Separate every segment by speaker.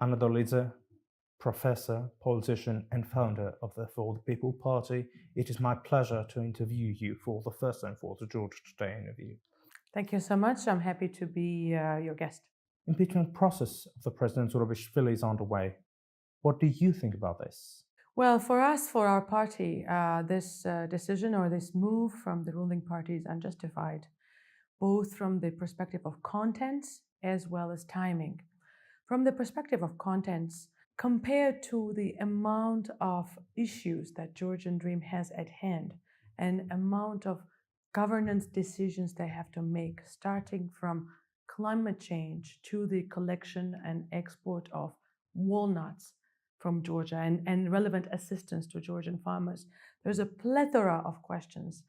Speaker 1: Anna Dolidze, professor, politician, and founder of the For the People Party, it is my pleasure to interview you for the first time for the Georgia Today interview.
Speaker 2: Thank you so much. I'm happy to be your guest.
Speaker 1: Impeachment process of the President Zurabishvili is underway. What do you think about this?
Speaker 2: Well, for us, for our party, this decision or this move from the ruling party is unjustified, both from the perspective of contents as well as timing. From the perspective of contents, compared to the amount of issues that Georgian Dream has at hand and amount of governance decisions they have to make, starting from climate change to the collection and export of walnuts from Georgia and relevant assistance to Georgian farmers, there's a plethora of questions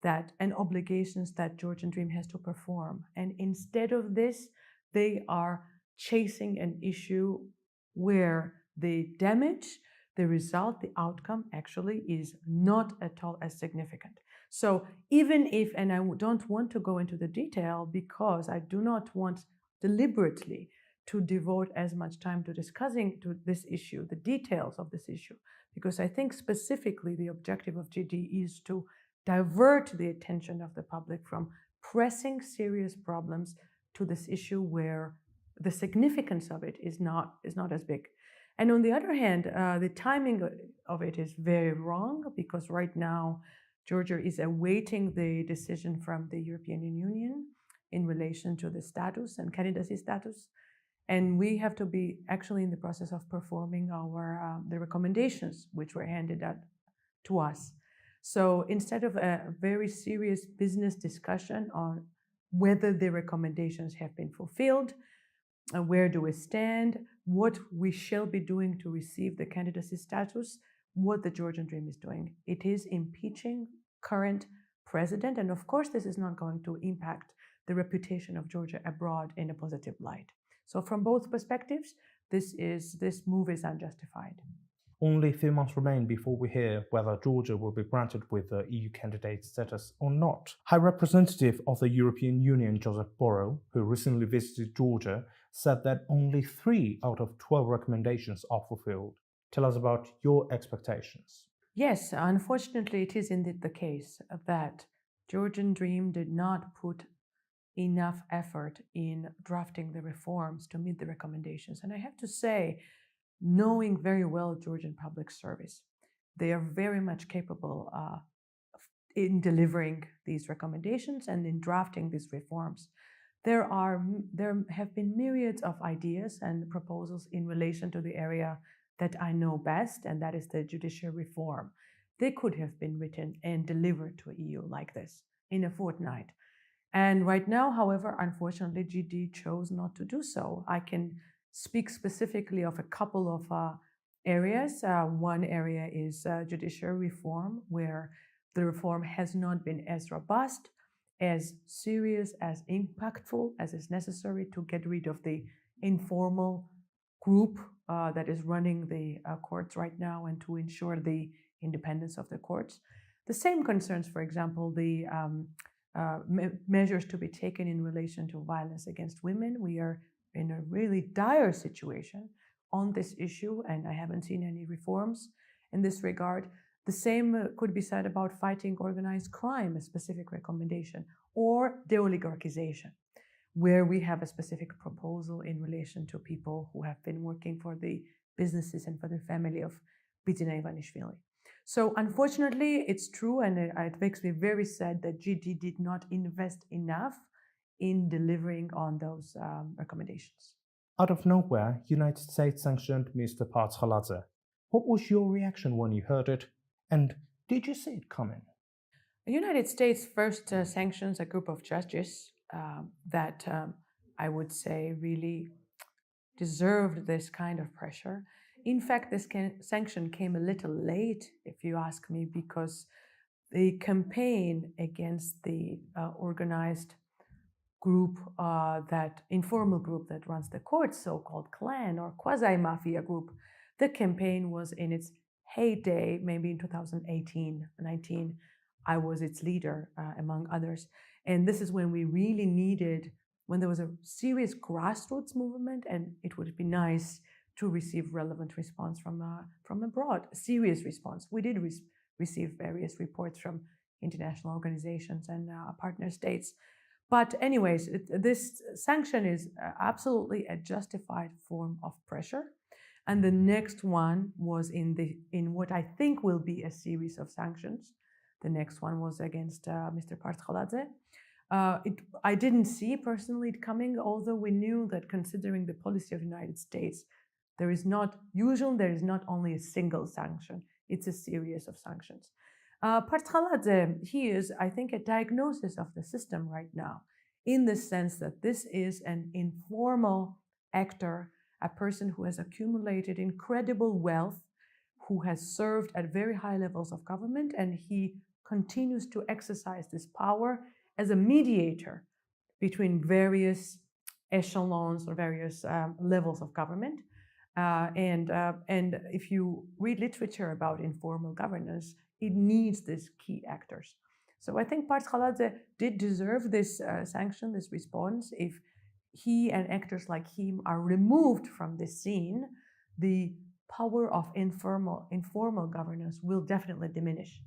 Speaker 2: and obligations that Georgian Dream has to perform. And instead of this, they are chasing an issue where the damage, the result, the outcome actually is not at all as significant. So even if, and I don't want to go into the detail because I do not want deliberately to devote as much time to discussing to this issue, the details of this issue, because I think specifically the objective of GD is to divert the attention of the public from pressing serious problems to this issue where the significance of it is not as big. And on the other hand, the timing of it is very wrong because right now Georgia is awaiting the decision from the European Union in relation to the status and candidacy status. And we have to be actually in the process of performing the recommendations which were handed out to us. So instead of a very serious business discussion on whether the recommendations have been fulfilled, where do we stand, what we shall be doing to receive the candidacy status, what the Georgian Dream is doing. It is impeaching current president, and of course this is not going to impact the reputation of Georgia abroad in a positive light. So from both perspectives, this move is unjustified.
Speaker 1: Only a few months remain before we hear whether Georgia will be granted with the EU candidate status or not. High Representative of the European Union Joseph Borrell, who recently visited Georgia, said that only 3 out of 12 recommendations are fulfilled. Tell us about your expectations.
Speaker 2: Yes, unfortunately, it is indeed the case that Georgian Dream did not put enough effort in drafting the reforms to meet the recommendations. And I have to say, knowing very well Georgian public service, they are very much capable in delivering these recommendations and in drafting these reforms. There have been myriads of ideas and proposals in relation to the area that I know best, and that is the judicial reform. They could have been written and delivered to EU like this in a fortnight. And right now, however, unfortunately, GD chose not to do so. I can speak specifically of a couple of areas. One area is judicial reform, where the reform has not been as robust, as serious, as impactful as is necessary to get rid of the informal group that is running the courts right now and to ensure the independence of the courts. The same concerns, for example, the measures to be taken in relation to violence against women. We are in a really dire situation on this issue, and I haven't seen any reforms in this regard. The same could be said about fighting organized crime, a specific recommendation, or de-oligarchization, where we have a specific proposal in relation to people who have been working for the businesses and for the family of Bidzina Ivanishvili. So unfortunately, it's true, and it makes me very sad that GD did not invest enough in delivering on those recommendations.
Speaker 1: Out of nowhere, United States sanctioned Mr. Dolidze. What was your reaction when you heard it, and did you see it coming?
Speaker 2: The United States first sanctions a group of judges that I would say really deserved this kind of pressure. In fact, this sanction came a little late, if you ask me, because the campaign against the organized group, that informal group that runs the courts, so-called clan or quasi-mafia group, the campaign was in its heyday, maybe in 2018-19. I was its leader, among others. And this is when we really needed, when there was a serious grassroots movement, and it would be nice to receive relevant response from abroad, serious response. We did receive various reports from international organizations and partner states. But anyways, this sanction is absolutely a justified form of pressure. And the next one was in what I think will be a series of sanctions. The next one was against Mr. Partkhaladze. I didn't see personally it coming, although we knew that considering the policy of the United States, there is not only a single sanction, it's a series of sanctions. Partkhaladze, he is, I think, a diagnosis of the system right now, in the sense that this is an informal actor, a person who has accumulated incredible wealth, who has served at very high levels of government, and he continues to exercise this power as a mediator between various echelons or various levels of government. And if you read literature about informal governance, it needs these key actors. So I think Partkhaladze did deserve this sanction, this response. If he and actors like him are removed from the scene, the power of informal governance will definitely diminish.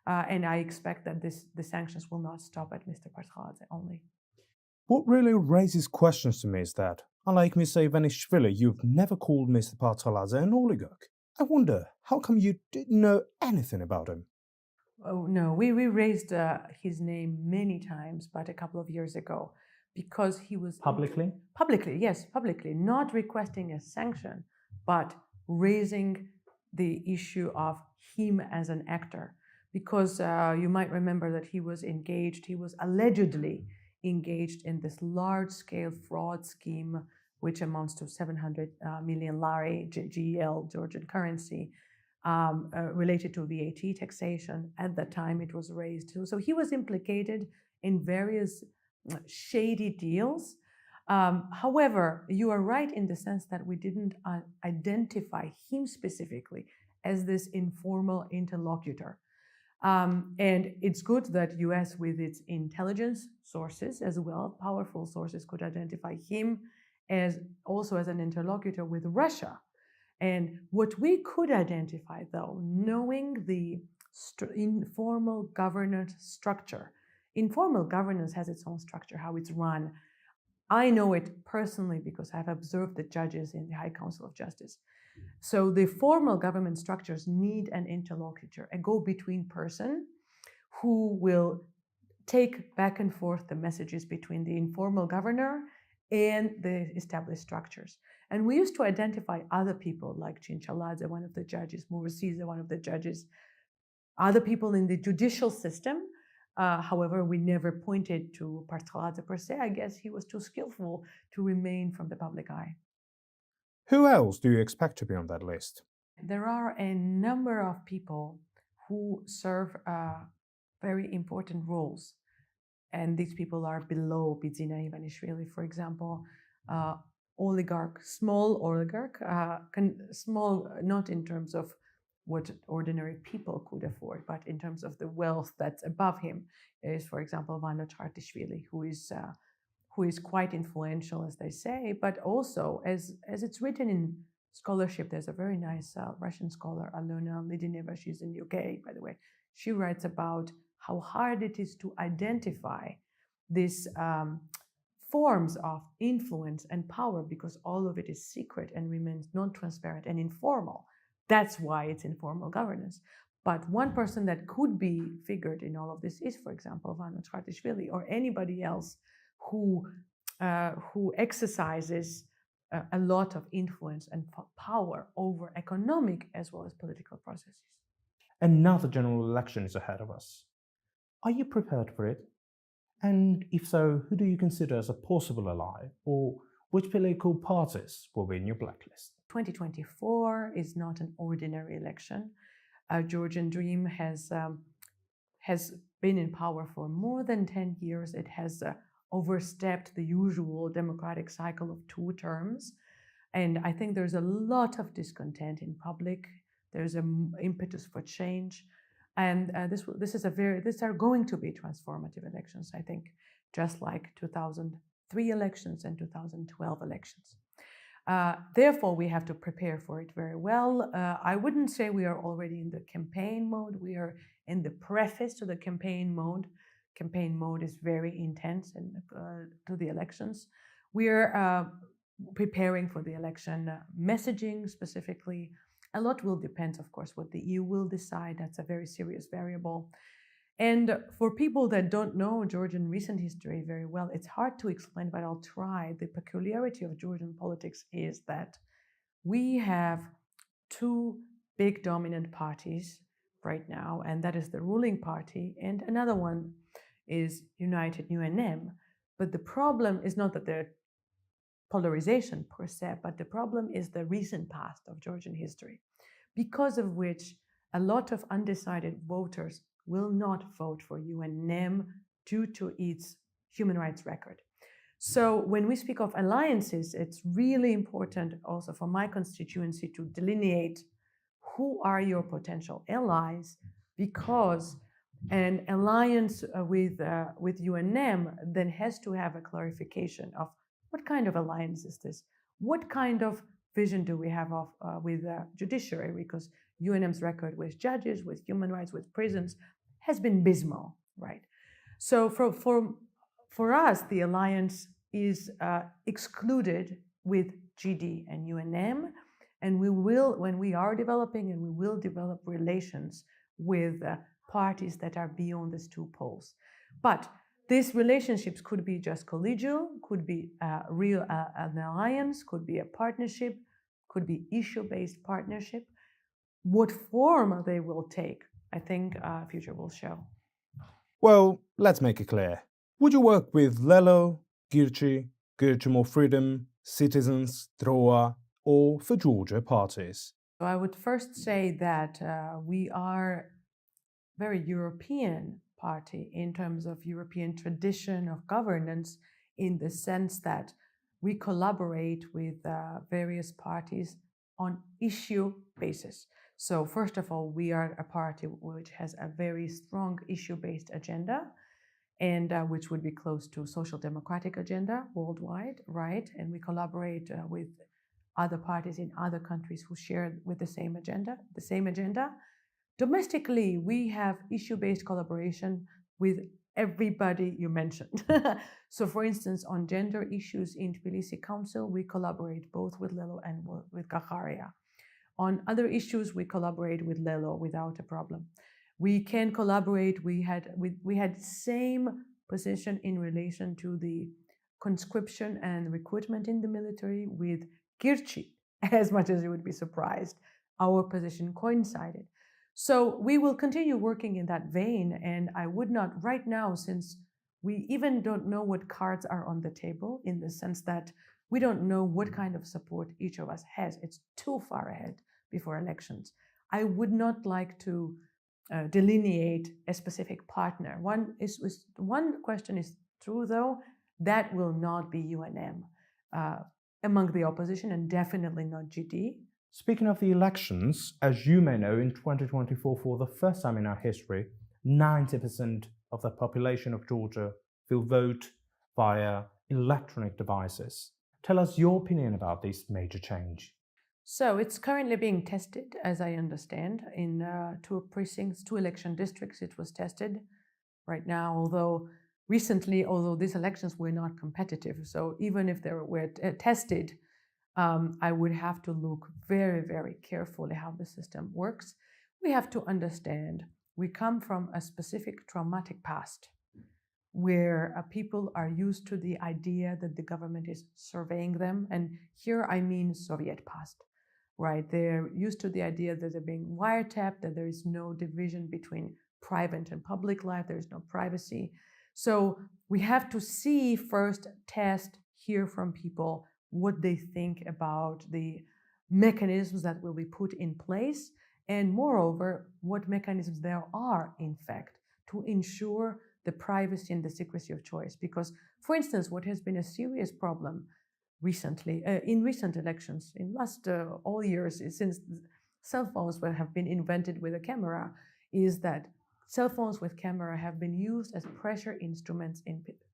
Speaker 2: And I expect that the sanctions will not stop at Mr. Partkhaladze only.
Speaker 1: What really raises questions to me is that, unlike Mr. Ivanishvili, you've never called Mr. Partkhaladze an oligarch. I wonder, how come you didn't know anything about him?
Speaker 2: Oh, no, we raised his name many times, but a couple of years ago, because he was...
Speaker 1: Publicly?
Speaker 2: Publicly, yes, publicly. Not requesting a sanction, but raising the issue of him as an actor. Because you might remember that he was allegedly engaged in this large-scale fraud scheme, which amounts to 700 million lari, GEL, Georgian currency, related to VAT taxation. At the time it was raised. So he was implicated in various shady deals. However, you are right in the sense that we didn't identify him specifically as this informal interlocutor. And it's good that US, with its intelligence sources as well, powerful sources, could identify him as also as an interlocutor with Russia. And what we could identify, though, knowing the informal governance structure, informal governance has its own structure, how it's run. I know it personally because I've observed the judges in the High Council of Justice. So the formal government structures need an interlocutor, a go-between person who will take back and forth the messages between the informal governor and the established structures. And we used to identify other people like Chinchaladze, one of the judges, Mursiza, one of the judges, other people in the judicial system. However, we never pointed to Partkhaladze per se. I guess he was too skillful to remain from the public eye.
Speaker 1: Who else do you expect to be on that list?
Speaker 2: There are a number of people who serve very important roles. And these people are below Bidzina Ivanishvili, for example, oligarch, small oligarch, small not in terms of what ordinary people could afford, but in terms of the wealth that's above him, is, for example, Anna Dolidze, who is quite influential, as they say, but also, as it's written in scholarship, there's a very nice Russian scholar, Anna Dolidze, she's in the UK, by the way. She writes about how hard it is to identify these forms of influence and power, because all of it is secret and remains non-transparent and informal. That's why it's informal governance. But one person that could be figured in all of this is, for example, Anna Dolidze or anybody else who exercises a lot of influence and power over economic as well as political processes.
Speaker 1: Another general election is ahead of us. Are you prepared for it? And if so, who do you consider as a possible ally, or which political parties will be in your blacklist?
Speaker 2: 2024 is not an ordinary election. Georgian Dream has been in power for more than 10 years. It has overstepped the usual democratic cycle of 2 terms. And I think there's a lot of discontent in public. There's an impetus for change. And these are going to be transformative elections, I think, just like 2003 elections and 2012 elections. Therefore, we have to prepare for it very well. I wouldn't say we are already in the campaign mode. We are in the preface to the campaign mode. Campaign mode is very intense and to the elections. We are preparing for the election, messaging specifically. A lot will depend, of course, what the EU will decide. That's a very serious variable. And for people that don't know Georgian recent history very well, it's hard to explain, but I'll try. The peculiarity of Georgian politics is that we have two big dominant parties right now, and that is the ruling party, and another one is United UNM. But the problem is not that they're polarization per se, but the problem is the recent past of Georgian history, because of which a lot of undecided voters will not vote for UNM due to its human rights record. So when we speak of alliances, it's really important also for my constituency to delineate who are your potential allies, because an alliance with UNM then has to have a clarification of what kind of alliance is this? What kind of vision do we have of with the judiciary? Because UNM's record with judges, with human rights, with prisons has been abysmal, right? So for us, the alliance is excluded with GD and UNM, and we will, when we are developing, and we will develop relations with parties that are beyond these two poles. But these relationships could be just collegial, could be real an alliance, could be a partnership, could be issue-based partnership. What form they will take, I think future will show.
Speaker 1: Well, let's make it clear. Would you work with Lelo, Girchi More Freedom, Citizens, DROA, or for Georgia parties?
Speaker 2: So I would first say that we are very European party in terms of European tradition of governance, in the sense that we collaborate with various parties on issue basis. So first of all, we are a party which has a very strong issue-based agenda, and which would be close to social democratic agenda worldwide, right? And we collaborate with other parties in other countries who share with the same agenda. Domestically, we have issue-based collaboration with everybody you mentioned. So for instance, on gender issues in Tbilisi Council, we collaborate both with Lelo and with Gagaria. On other issues, we collaborate with Lelo without a problem. We can collaborate. We had same position in relation to the conscription and recruitment in the military with Girchi, as much as you would be surprised. Our position coincided. So we will continue working in that vein, and I would not right now, since we even don't know what cards are on the table, in the sense that we don't know what kind of support each of us has. It's too far ahead before elections. I would not like to delineate a specific partner. One question is true, though, that will not be UNM among the opposition, and definitely not GD.
Speaker 1: Speaking of the elections, as you may know, in 2024, for the first time in our history, 90% of the population of Georgia will vote via electronic devices. Tell us your opinion about this major change.
Speaker 2: So it's currently being tested, as I understand, in two precincts, two election districts. It was tested right now, although these elections were not competitive. So even if they were tested, I would have to look very, very carefully how the system works. We have to understand we come from a specific traumatic past where people are used to the idea that the government is surveying them. And here I mean Soviet past, right? They're used to the idea that they're being wiretapped, that there is no division between private and public life, there is no privacy. So we have to see first, test, hear from people what they think about the mechanisms that will be put in place, and moreover, what mechanisms there are, in fact, to ensure the privacy and the secrecy of choice. Because, for instance, what has been a serious problem recently, in recent elections, in last all years, since cell phones have been invented with a camera, is that cell phones with camera have been used as pressure instruments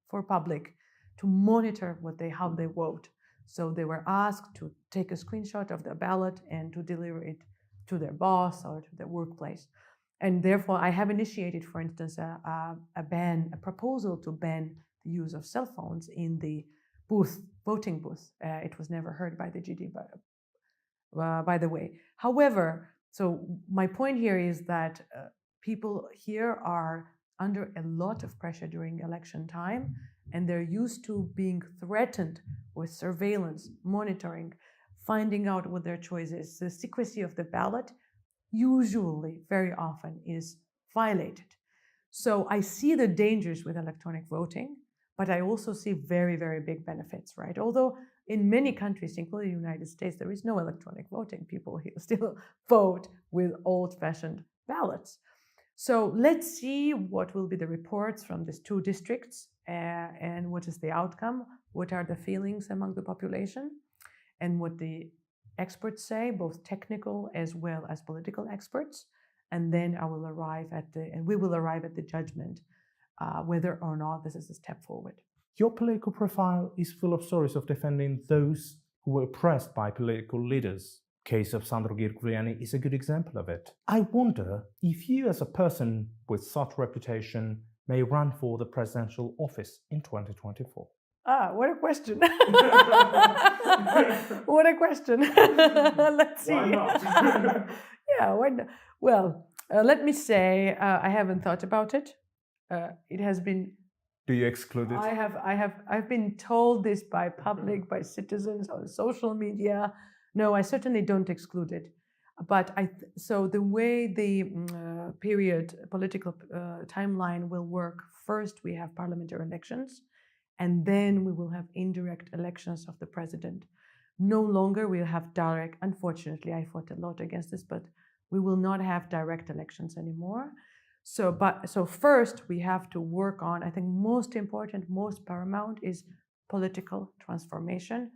Speaker 2: for public to monitor how they vote. So they were asked to take a screenshot of the ballot and to deliver it to their boss or to their workplace. And therefore, I have initiated, for instance, a proposal to ban the use of cell phones in the voting booth. It was never heard by the GD, by the way. However, so my point here is that people here are under a lot of pressure during election time, and they're used to being threatened with surveillance, monitoring, finding out what their choice is. The secrecy of the ballot usually, very often, is violated. So I see the dangers with electronic voting, but I also see very, very big benefits, right? Although in many countries, including the United States, there is no electronic voting. People still vote with old-fashioned ballots. So let's see what will be the reports from these two districts and what is the outcome, what are the feelings among the population, and what the experts say, both technical as well as political experts. And then we will arrive at the judgment whether or not this is a step forward.
Speaker 1: Your political profile is full of stories of defending those who were oppressed by political leaders. Case of Sandro Girguliani is a good example of it. I wonder if you, as a person with such reputation, may run for the presidential office in 2024.
Speaker 2: What a question. What a question. Let's see.
Speaker 1: Why not?
Speaker 2: Yeah, why not? Well, let me say I haven't thought about it. It has been.
Speaker 1: Do you exclude it?
Speaker 2: I've been told this by public, by citizens on social media. No, I certainly don't exclude it. But so the way the political timeline will work, first we have parliamentary elections, and then we will have indirect elections of the president. No longer we'll have direct. Unfortunately, I fought a lot against this, but we will not have direct elections anymore. So first we have to work on, I think most important, most paramount is political transformation.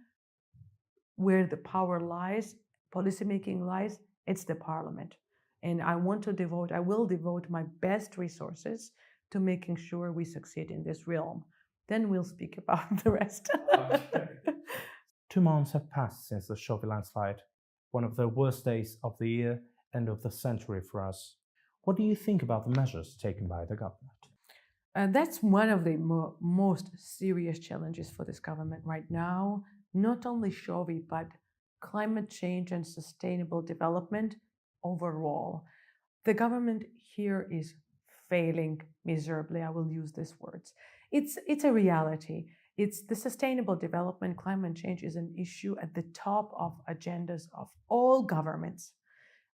Speaker 2: Where the power lies, policymaking lies, it's the parliament. And I will devote my best resources to making sure we succeed in this realm. Then we'll speak about the rest.
Speaker 1: 2 months have passed since the Shovi landslide, one of the worst days of the year and of the century for us. What do you think about the measures taken by the government?
Speaker 2: That's one of the most serious challenges for this government right now. Not only Shovi, but climate change and sustainable development overall. The government here is failing miserably. I will use these words. It's a reality. It's the sustainable development, climate change is an issue at the top of agendas of all governments.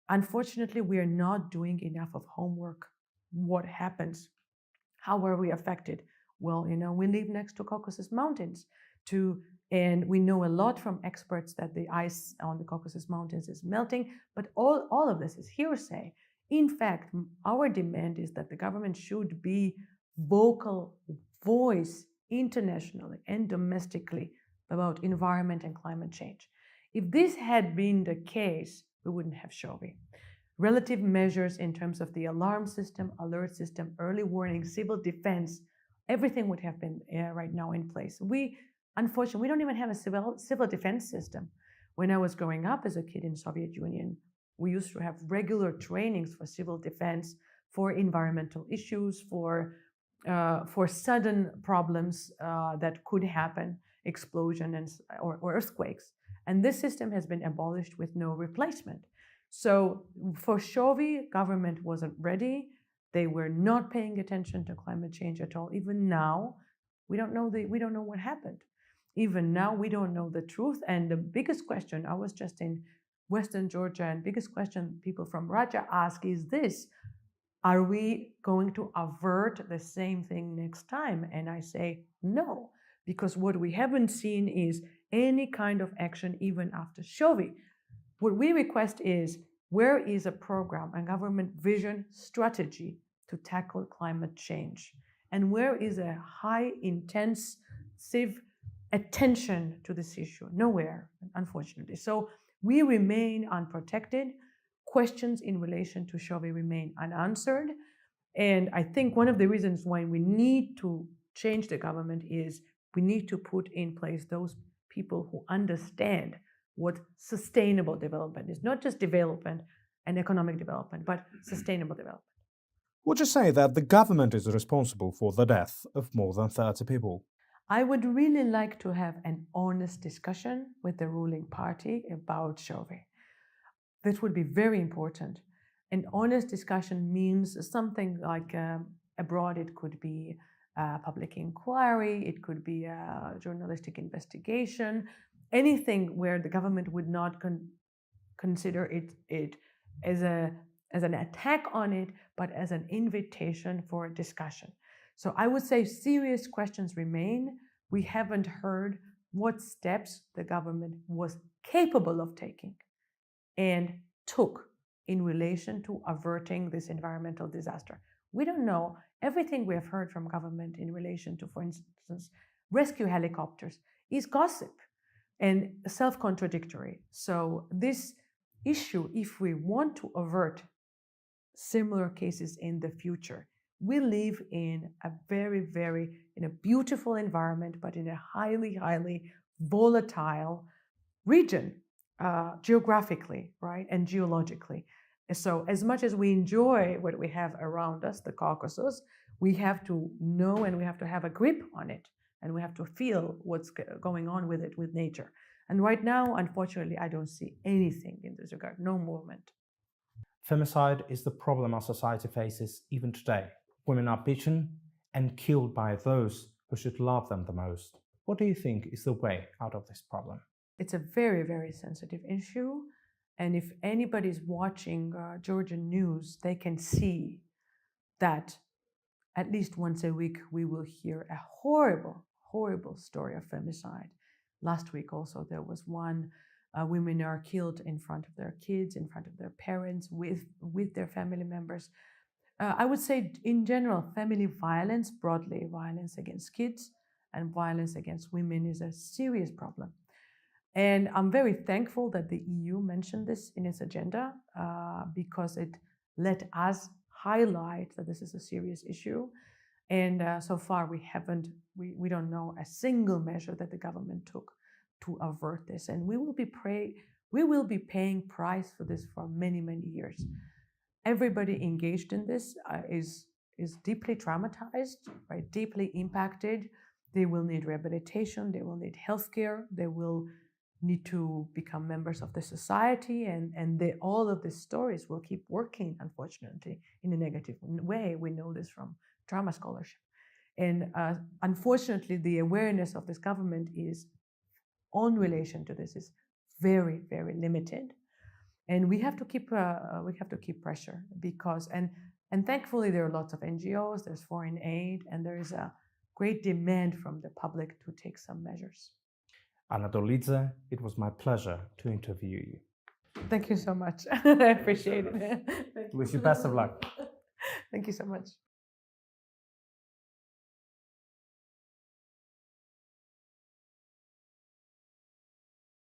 Speaker 2: Unfortunately, we are not doing enough of homework. What happens? How are we affected? Well, we live next to Caucasus Mountains, and we know a lot from experts that the ice on the Caucasus Mountains is melting, but all of this is hearsay. In fact, our demand is that the government should be vocal voice internationally and domestically about environment and climate change. If this had been the case, we wouldn't have Shovi. Relative measures in terms of the alarm system, alert system, early warning, civil defense, everything would have been right now in place. Unfortunately, we don't even have a civil defense system. When I was growing up as a kid in Soviet Union, we used to have regular trainings for civil defense, for environmental issues, for sudden problems that could happen, explosion or earthquakes. And this system has been abolished with no replacement. So for Shovi, government wasn't ready. They were not paying attention to climate change at all. Even now, we don't know what happened. Even now, we don't know the truth. And the biggest question, I was just in Western Georgia, and biggest question people from Raja ask is this: are we going to avert the same thing next time? And I say no, because what we haven't seen is any kind of action even after Shovi. What we request is, where is a program, a government vision strategy to tackle climate change? And where is a high intensive attention to this issue? Nowhere, unfortunately. So we remain unprotected. Questions in relation to Shovi remain unanswered. And I think one of the reasons why we need to change the government is we need to put in place those people who understand what sustainable development is, not just development and economic development, but sustainable development.
Speaker 1: Would you say that the government is responsible for the death of more than 30 people?
Speaker 2: I would really like to have an honest discussion with the ruling party about Chauvin. That would be very important. An honest discussion means something like abroad, it could be a public inquiry, it could be a journalistic investigation, anything where the government would not consider it as an attack on it, but as an invitation for a discussion. So I would say serious questions remain. We haven't heard what steps the government was capable of taking and took in relation to averting this environmental disaster. We don't know. Everything we have heard from government in relation to, for instance, rescue helicopters is gossip and self-contradictory. So this issue, if we want to avert similar cases in the future, we live in a in a beautiful environment, but in a highly volatile region, geographically, right, and geologically. So as much as we enjoy what we have around us, the Caucasus, we have to know and we have to have a grip on it, and we have to feel what's going on with it, with nature. And right now, unfortunately, I don't see anything in this regard, no movement.
Speaker 1: Femicide is the problem our society faces even today. Women are beaten and killed by those who should love them the most. What do you think is the way out of this problem?
Speaker 2: It's a very sensitive issue. And if anybody's watching Georgian news, they can see that at least once a week we will hear a horrible story of femicide. Last week also there was one. Women are killed in front of their kids, in front of their parents, with their family members. I would say in general, family violence, broadly violence against kids and violence against women is a serious problem. And I'm very thankful that the EU mentioned this in its agenda because it let us highlight that this is a serious issue. And so far we don't know a single measure that the government took to avert this. And we will be paying price for this for many years. Everybody engaged in this is deeply traumatized, right? Deeply impacted. They will need rehabilitation. They will need healthcare. They will need to become members of the society, and all of these stories will keep working, unfortunately, in a negative way. We know this from trauma scholarship. And unfortunately, the awareness of this government is on relation to this is very limited. And we have to keep pressure because and thankfully there are lots of NGOs, there's foreign aid, and there is a great demand from the public to take some measures.
Speaker 1: Anna Dolidze, it was my pleasure to interview you.
Speaker 2: Thank you so much. I appreciate it.
Speaker 1: Wish you best of luck.
Speaker 2: Thank you so much.